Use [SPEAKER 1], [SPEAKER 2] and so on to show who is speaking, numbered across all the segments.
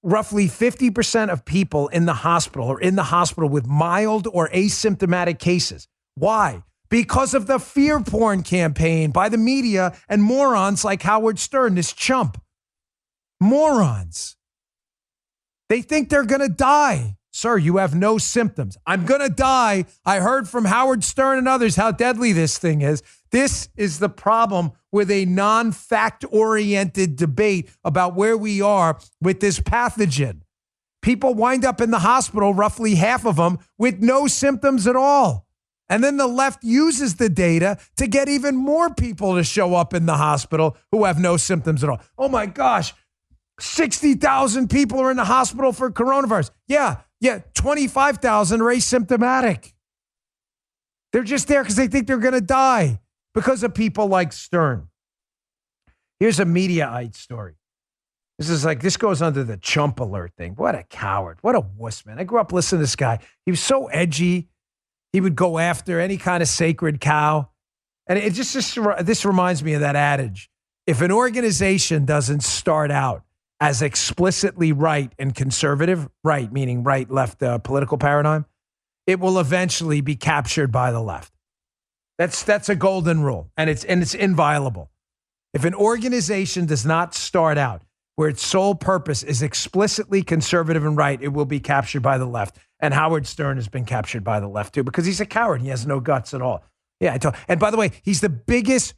[SPEAKER 1] roughly 50% of people in the hospital are in the hospital with mild or asymptomatic cases. Why? Because of the fear porn campaign by the media and morons like Howard Stern, this chump. Morons. They think they're going to die. Sir, you have no symptoms. I'm going to die. I heard from Howard Stern and others how deadly this thing is. This is the problem with a non-fact-oriented debate about where we are with this pathogen. People wind up in the hospital, roughly half of them, with no symptoms at all. And then the left uses the data to get even more people to show up in the hospital who have no symptoms at all. Oh my gosh, 60,000 people are in the hospital for coronavirus. Yeah, 25,000 are asymptomatic. They're just there because they think they're going to die because of people like Stern. Here's a Mediaite story. This goes under the chump alert thing. What a coward. What a wuss, man. I grew up listening to this guy. He was so edgy. He would go after any kind of sacred cow. And this reminds me of that adage. If an organization doesn't start out as explicitly right and conservative, right, meaning right, left political paradigm, it will eventually be captured by the left. That's a golden rule, and it's inviolable. If an organization does not start out where its sole purpose is explicitly conservative and right, it will be captured by the left. And Howard Stern has been captured by the left too, because he's a coward. He has no guts at all. Yeah, and by the way, he's the biggest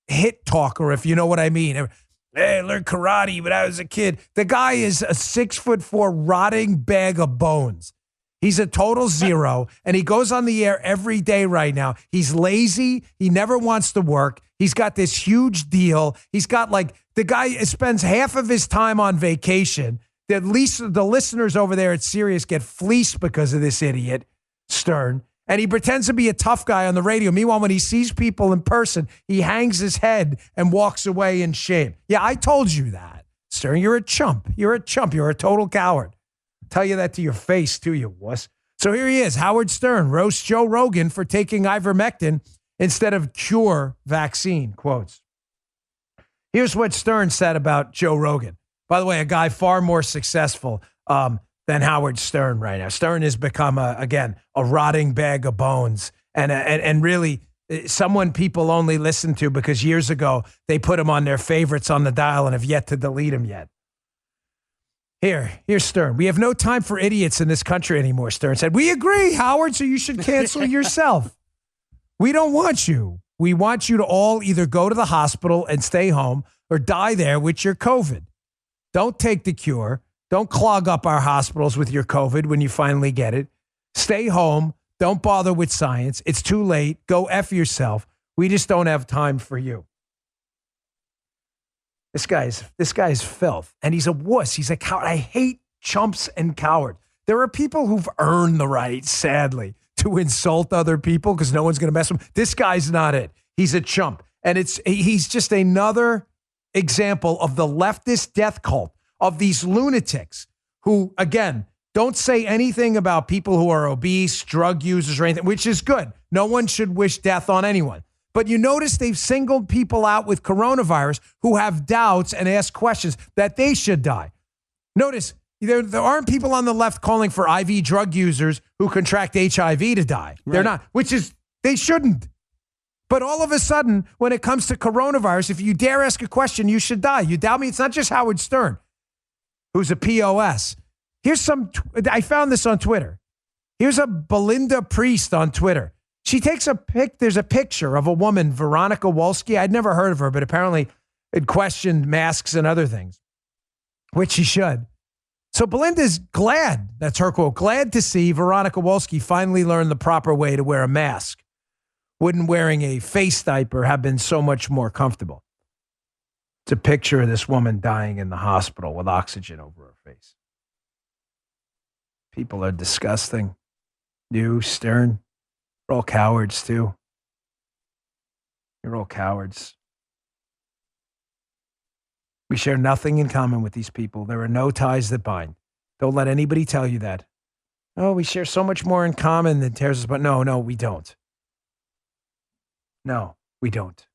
[SPEAKER 1] hit talker, if you know what I mean. Hey, I learned karate when I was a kid. The guy is a 6'4" rotting bag of bones. He's a total zero, and he goes on the air every day right now. He's lazy. He never wants to work. He's got this huge deal. He's got the guy spends half of his time on vacation. At least the listeners over there at Sirius get fleeced because of this idiot, Stern. And he pretends to be a tough guy on the radio. Meanwhile, when he sees people in person, he hangs his head and walks away in shame. Yeah, I told you that, Stern. You're a chump. You're a chump. You're a total coward. Tell you that to your face, too, you wuss. So here he is. Howard Stern roasts Joe Rogan for taking ivermectin instead of cure vaccine, quotes. Here's what Stern said about Joe Rogan. By the way, a guy far more successful than Howard Stern right now. Stern has become, a rotting bag of bones and really someone people only listen to because years ago they put him on their favorites on the dial and have yet to delete him yet. Here's Stern. We have no time for idiots in this country anymore, Stern said. We agree, Howard, so you should cancel yourself. We don't want you. We want you to all either go to the hospital and stay home or die there with your COVID. Don't take the cure. Don't clog up our hospitals with your COVID when you finally get it. Stay home. Don't bother with science. It's too late. Go F yourself. We just don't have time for you. This guy is filth, and he's a wuss. He's a coward. I hate chumps and cowards. There are people who've earned the right, sadly, to insult other people because no one's going to mess with him. This guy's not it. He's a chump, and he's just another example of the leftist death cult of these lunatics who, again, don't say anything about people who are obese, drug users, or anything, which is good. No one should wish death on anyone. But you notice they've singled people out with coronavirus who have doubts and ask questions that they should die. Notice there aren't people on the left calling for IV drug users who contract HIV to die. Right. They're not, they shouldn't. But all of a sudden, when it comes to coronavirus, if you dare ask a question, you should die. You doubt me? It's not just Howard Stern, who's a POS. I found this on Twitter. Here's a Belinda Priest on Twitter. She takes there's a picture of a woman, Veronica Wolski. I'd never heard of her, but apparently it questioned masks and other things, which she should. So Belinda's glad, that's her quote, glad to see Veronica Wolski finally learn the proper way to wear a mask. Wouldn't wearing a face diaper have been so much more comfortable? It's a picture of this woman dying in the hospital with oxygen over her face. People are disgusting. You, Stern. You're all cowards, too. You're all cowards. We share nothing in common with these people. There are no ties that bind. Don't let anybody tell you that. Oh, we share so much more in common than tears us apart. No, we don't. No, we don't.